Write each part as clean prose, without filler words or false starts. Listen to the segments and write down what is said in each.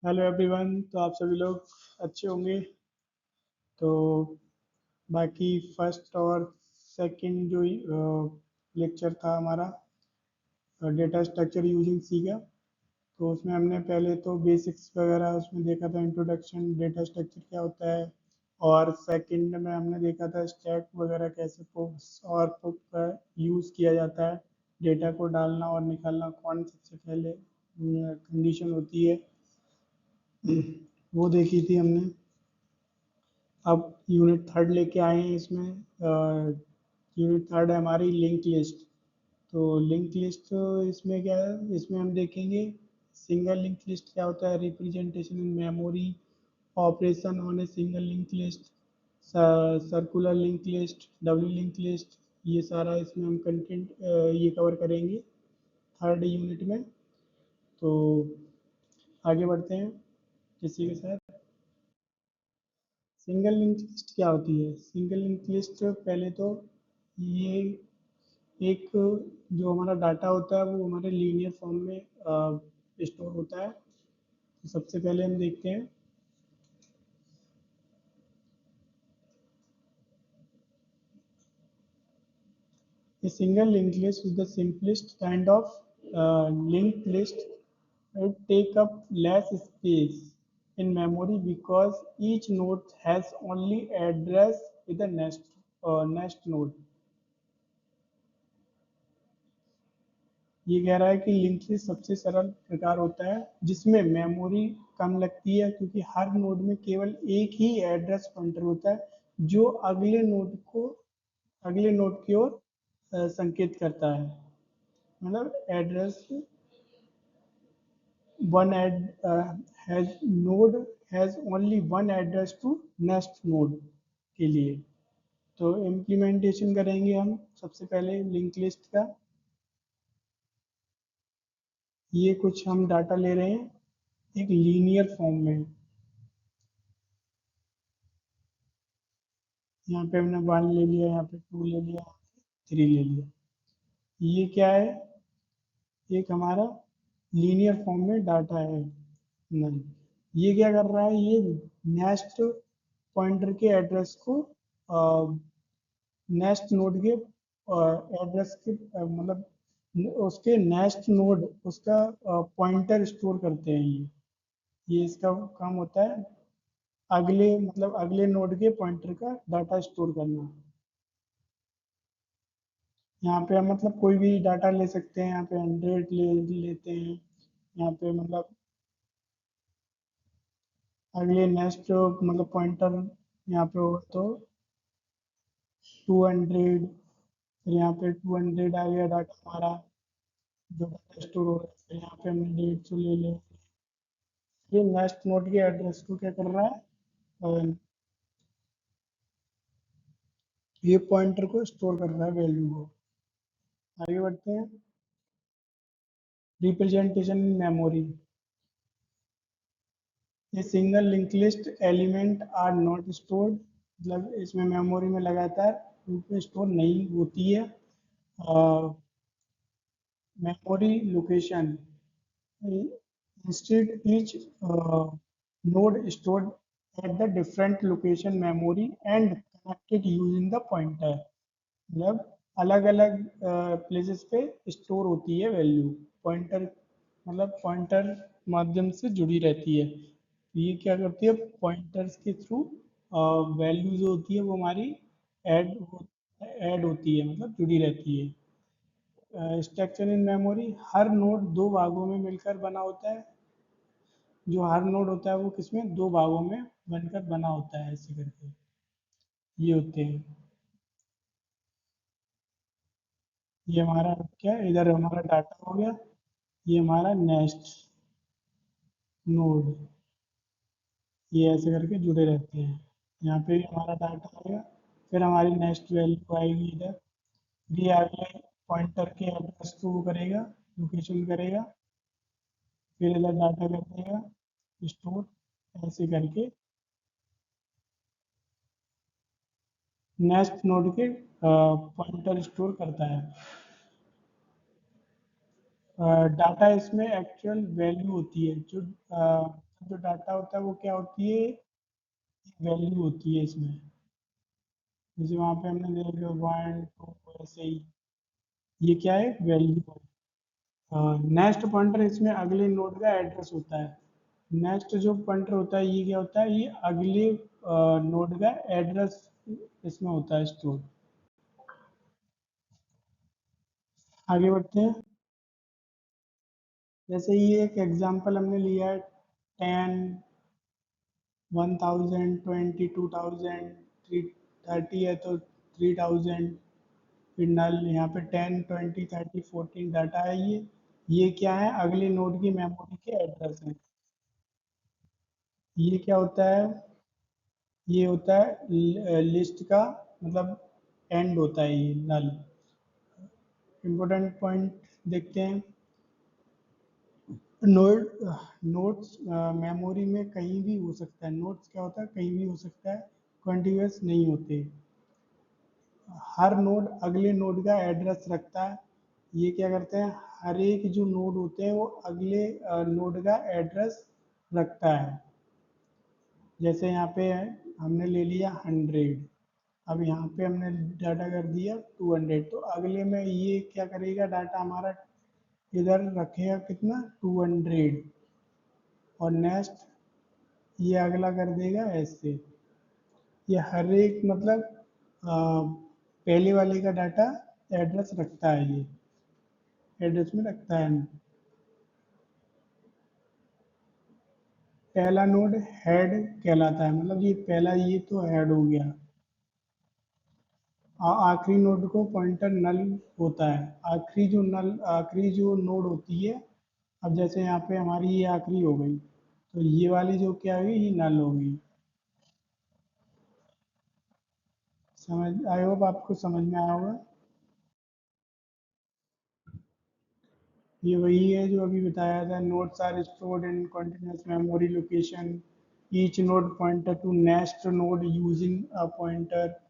Hello everyone. तो आप सभी लोग अच्छे होंगे। तो बाकी फर्स्ट और सेकंड जो लेक्चर था हमारा डेटा स्ट्रक्चर यूजिंग सी का, तो उसमें हमने पहले तो बेसिक्स वगैरह उसमें देखा था, इंट्रोडक्शन डेटा स्ट्रक्चर क्या होता है। और सेकंड में हमने देखा था स्टैक वगैरह कैसे पुक्स और पुक का यूज़ किया जाता है, डेटा को डालना और निकालना कौन सबसे पहले कंडीशन होती है, वो देखी थी हमने। अब यूनिट थर्ड लेके आए हैं इसमें। यूनिट थर्ड है हमारी लिंक लिस्ट। तो लिंक लिस्ट इसमें क्या है, इसमें हम देखेंगे सिंगल लिंक लिस्ट क्या होता है, representation in memory, operation on a single link list, circular link list, W link list. ये सारा इसमें हम कंटेंट ये कवर करेंगे थर्ड यूनिट में। तो आगे बढ़ते हैं इसी के साथ। सिंगल लिंक लिस्ट क्या होती है? सिंगल लिंक लिस्ट पहले तो ये एक जो हमारा डाटा होता है वो हमारे लीनियर फॉर्म में स्टोर होता है। तो सबसे पहले हम देखते हैं। A single linked list is the simplest kind of linked list. It take up less space in memory because each node has only address with the next node. ये कह रहा है कि लिंक लिस्ट सबसे सरल प्रकार होता है जिसमें मेमोरी कम लगती है, क्योंकि हर नोड में केवल एक ही एड्रेस पॉइंटर होता है जो अगले नोड की ओर संकेत करता है। मतलब address one ad has node has only one address to next node के लिए। तो इम्प्लीमेंटेशन करेंगे हम सबसे पहले लिंक लिस्ट का। ये कुछ हम डाटा ले रहे हैं एक लीनियर फॉर्म में। यहाँ पे हमने वन ले लिया, यहाँ पे टू ले लिया, थ्री ले लिया। ये क्या है? एक हमारा लीनियर फॉर्म में डाटा है। नहीं, ये क्या कर रहा है, ये नेक्स्ट पॉइंटर के एड्रेस को नेक्स्ट नोड के एड्रेस के उसके नेक्स्ट नोड उसका पॉइंटर स्टोर करते हैं। ये इसका काम होता है, अगले नोड के पॉइंटर का डाटा स्टोर करना। यहाँ पे हम कोई भी डाटा ले सकते हैं, यहाँ पे 100 लेते हैं। यहाँ पे अगले नेक्स्ट पॉइंटर यहाँ पे हो तो 200। फिर यहाँ पे 200 आ गया डाटा हमारा जो डाटा स्टोर हो रहा है। फिर यहाँ पे हमने 150 ले लिया। ये नेक्स्ट नोड के एड्रेस को क्या कर रहा है, अ, ये पॉइंटर को स्टोर कर रहा है वैल्यू को। आगे बढ़ते हैं। Representation in memory. ये single link list element are not stored, मतलब इसमें मेमोरी में लगातार रूप में स्टोर नहीं होती है। Memory location instead each node stored at the different location memory and connected using the pointer। मतलब अलग अलग प्लेसेस पे स्टोर होती है वैल्यू, पॉइंटर पॉइंटर माध्यम से जुड़ी रहती है। तो ये क्या करती है, पॉइंटर्स के थ्रू वैल्यू जो होती है वो हमारी ऐड ऐड होती है, मतलब जुड़ी रहती है। Structure in memory, her node दो भागों में मिलकर बना होता है। जो हर नोड होता है वो किसमें, दो भागों में बनकर बना होता है, ऐसे करके ये होते हैं। ये हमारा क्या है, इधर हमारा डाटा हो गया, ये हमारा नेक्स्ट नोड, ये ऐसे करके जुड़े रहते हैं। यहाँ पे भी हमारा डाटा आएगा, फिर हमारी नेक्स्ट वैल्यू आएगी इधर। ये अगले पॉइंटर के एड्रेस को वो करेगा, लोकेशन करेगा, फिर इधर डाटा कर देगा स्टोर, ऐसे करके नेक्स्ट नोड के पॉइंटर स्टोर करता है। डाटा इसमें एक्चुअल वैल्यू होती है जो जो डाटा होता है वो क्या होती है, वैल्यू होती है इसमें। जैसे वहाँ पे हमने देखा 1 2, ऐसे ही ये क्या है, वैल्यू है। नेक्स्ट पॉइंटर इसमें अगले नोड का एड्रेस होता है। नेक्स्ट जो पॉइंटर होता है ये क्या होता है, ये अगले नोड का एड्रेस इसमें होता है स्टोर। आगे बढ़ते हैं। जैसे ये एक एग्जांपल हमने लिया है, 10, 1000, 20, 2000, 30 है तो 3000। फिर नल यहाँ पे 10, 20, 30, 14 डाटा है ये क्या है, अगले नोड की मेमोरी के एड्रेस है। ये क्या होता है, ये होता है लिस्ट का मतलब एंड होता है ये नल। इम्पोर्टेंट पॉइंट देखते हैं। नोड नोट्स मेमोरी में कहीं भी हो सकता है। नोट्स क्या होता है, कहीं भी हो सकता है, कॉन्टिन्यूस नहीं होते। हर नोड अगले नोड का एड्रेस रखता है। ये क्या करते हैं, हर एक जो नोड होते हैं वो अगले नोड का एड्रेस रखता है। जैसे यहाँ पे हमने ले लिया 100, अब यहाँ पे हमने डाटा कर दिया 200, तो अगले में ये क्या करेगा, डाटा हमारा इधर रखेगा कितना, 200, और नेक्स्ट ये अगला कर देगा ऐसे। ये हर एक मतलब पहले वाले का डाटा एड्रेस रखता है, ये एड्रेस में रखता है। पहला नोड हेड कहलाता है, मतलब ये पहला, ये तो हेड हो गया। आखिरी नोड को पॉइंटर नल होता है। आखिरी जो नोड होती है, अब जैसे यहाँ पे हमारी ये आखिरी हो गई, तो ये वाली जो क्या हुई, ये नल हो गई। समझ, आई होप आपको समझ में आया होगा। ये वही है जो अभी बताया था, nodes are stored in continuous memory location, each node pointer to next node using a pointer.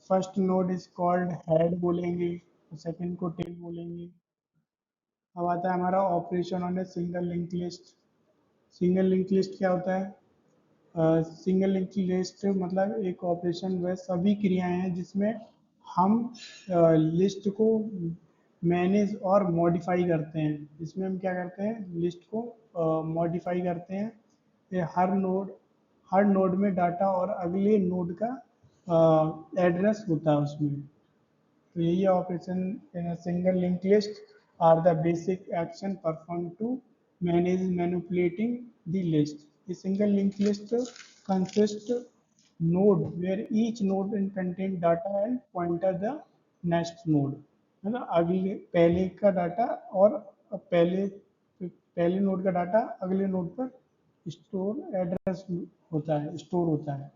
First node is called head बोलेंगे, सेकंड को टेल बोलेंगे। अब आता है हमारा operation on a single link list. Single link list क्या होता है, सिंगल लिंक लिस्ट मतलब एक ऑपरेशन वह सभी क्रियाएं हैं जिसमें हम लिस्ट को मैनेज और मॉडिफाई करते हैं। इसमें हम क्या करते हैं, लिस्ट को मॉडिफाई करते हैं। ये हर नोड में डाटा और अगले नोड का एड्रेस होता है उसमें। तो यही operation in a single link list are the basic action perform to manage manipulating the list. A single linked list consists node where each node in contain data and pointer the next node। है ना, अगले पहले का data और पहले node का data अगले node पर स्टोर एड्रेस होता है, स्टोर होता है।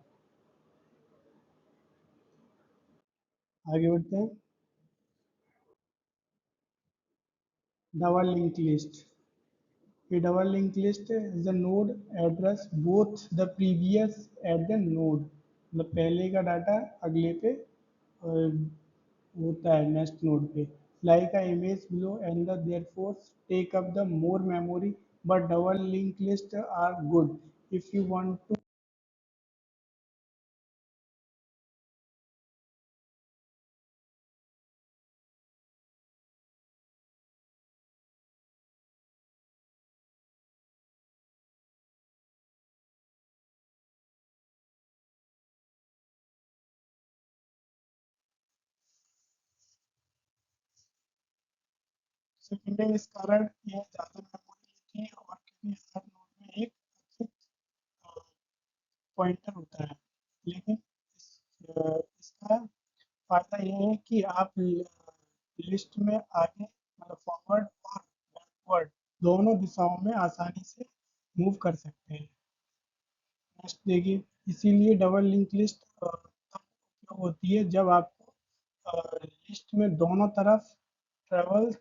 आगे बढ़ते हैं। Double link list. A double linked list is the node address both the previous at the node, मतलब पहले का डाटा अगले पे होता है नेक्स्ट नोड पे। Like a image below and the therefore take up the more memory, but double link list are good if you want to. Secondary इस कारण यह ज़्यादा मेमोरी लेती है, और क्योंकि हर नोड में एक पॉइंटर होता है। लेकिन इसका फायदा यह है कि आप लिस्ट में आगे मतलब फॉरवर्ड और बैकवर्ड दोनों दिशाओं में आसानी से मूव कर सकते हैं। नेक्स्ट देखिए, इसीलिए डबल लिंक लिस्ट तब उपयोग होती है जब आपको लिस्ट में दोनों तरफ ट्रेवल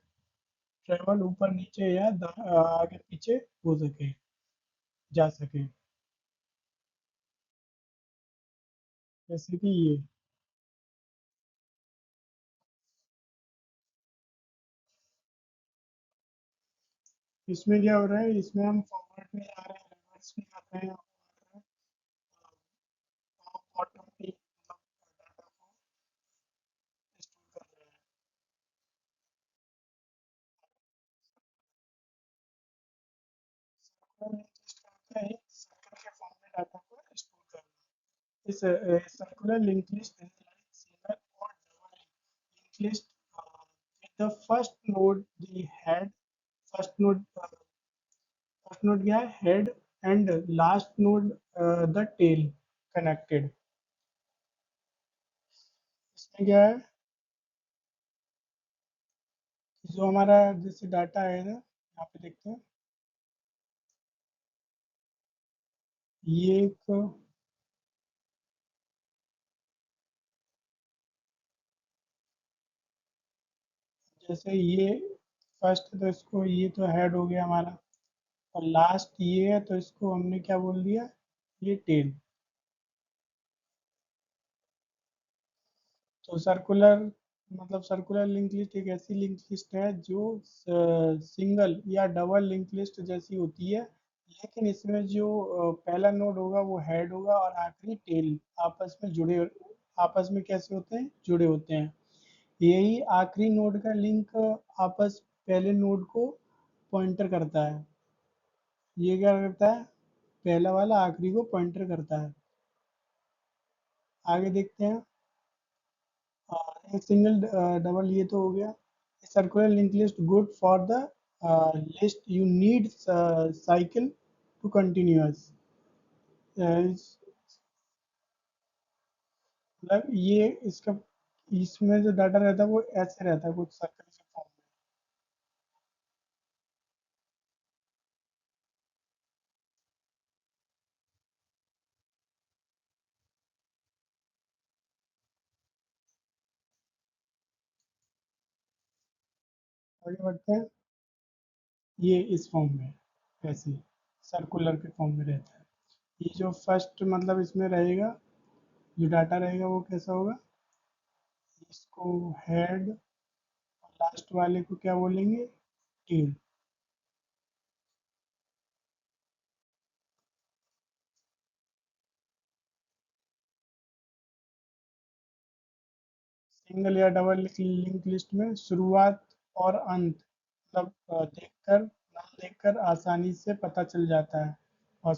ट्रेवल ऊपर नीचे या आगे पीछे हो सके, जा सके। जैसे कि ये, इसमें क्या हो रहा है, इसमें हम फॉरवर्ड में जा रहे हैं, रिवर्स में में बॉटम पे डाटा को स्टोर कर रहे हैं। सर्कुलर लिंक लिस्ट का होता है सर्कल के फॉर्म में डाटा को स्टोर करना। इस circular link list is like single और double link list with the first node the head first node first node क्या है head and last node the tail connected. इसमें क्या है जो हमारा जैसे डाटा है ना यहाँ पे देखते हैं ये एक जैसे ये फर्स्ट तो इसको ये तो हेड हो गया हमारा और लास्ट ये है तो इसको हमने क्या बोल दिया ये टेल। तो सर्कुलर मतलब सर्कुलर लिंक लिस्ट एक ऐसी लिंक लिस्ट है जो सिंगल या डबल लिंक लिस्ट जैसी होती है लेकिन इसमें जो पहला नोड होगा वो हेड होगा और आखिरी टेल आपस में जुड़े आपस में कैसे होते हैं जुड़े होते हैं। यही आखिरी नोड का लिंक आपस पहले नोड को पॉइंटर करता है। ये क्या करता है पहला वाला आखिरी को पॉइंटर करता है। आगे देखते हैं एक सिंगल डबल ये तो हो गया। Circular link list good for the list you need cycle to continuous मतलब ये इसका इसमें जो डाटा रहता है वो ऐसे रहता है कुछ सर्कल के फॉर्म में। आगे बढ़ते हैं ये इस फॉर्म में ऐसे सर्कुलर के फॉर्म में रहता है। ये जो फर्स्ट मतलब इसमें रहेगा जो डाटा रहेगा वो कैसा होगा इसको हेड और लास्ट वाले को क्या बोलेंगे टेल। सिंगल या डबल लिंक लिस्ट में शुरुआत और अंत मतलब देखकर नाम देखकर आसानी से पता चल जाता है और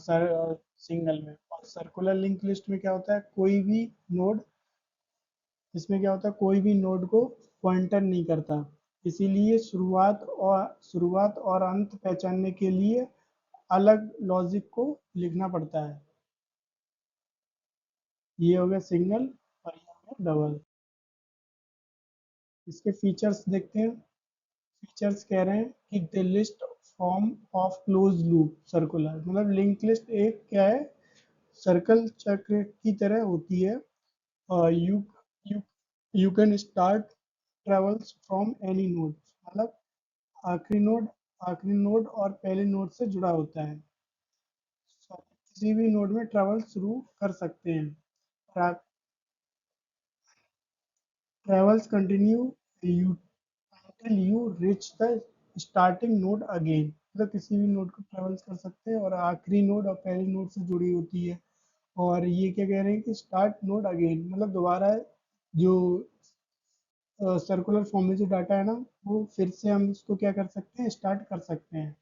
सिंगल में और सर्कुलर लिंक लिस्ट में क्या होता है कोई भी नोड इसमें क्या होता है कोई भी नोड को पॉइंटर नहीं करता इसीलिए शुरुआत और अंत पहचानने के लिए अलग लॉजिक को लिखना पड़ता है। ये हो गया सिंगल और ये हो गया डबल। इसके फीचर्स देखते हैं। फीचर्स कह रहे हैं कि the list form of close loop circular मतलब लिंक लिस्ट एक क्या है सर्कल चक्र की तरह होती है। You you you can start travels from any node मतलब आखिरी नोड आखिरी नोड और पहले नोड से जुड़ा होता है। So, किसी भी नोड में ट्रेवल शुरू कर सकते हैं। Travels continue you until you reach the starting node again मतलब किसी भी नोड को ट्रेवल्स कर सकते हैं और आखिरी नोड और पहले नोड से जुड़ी होती है। और ये क्या कह रहे हैं कि स्टार्ट नोड अगेन मतलब दोबारा जो सर्कुलर फॉर्म में जो डाटा है ना वो फिर से हम इसको क्या कर सकते हैं स्टार्ट कर सकते हैं।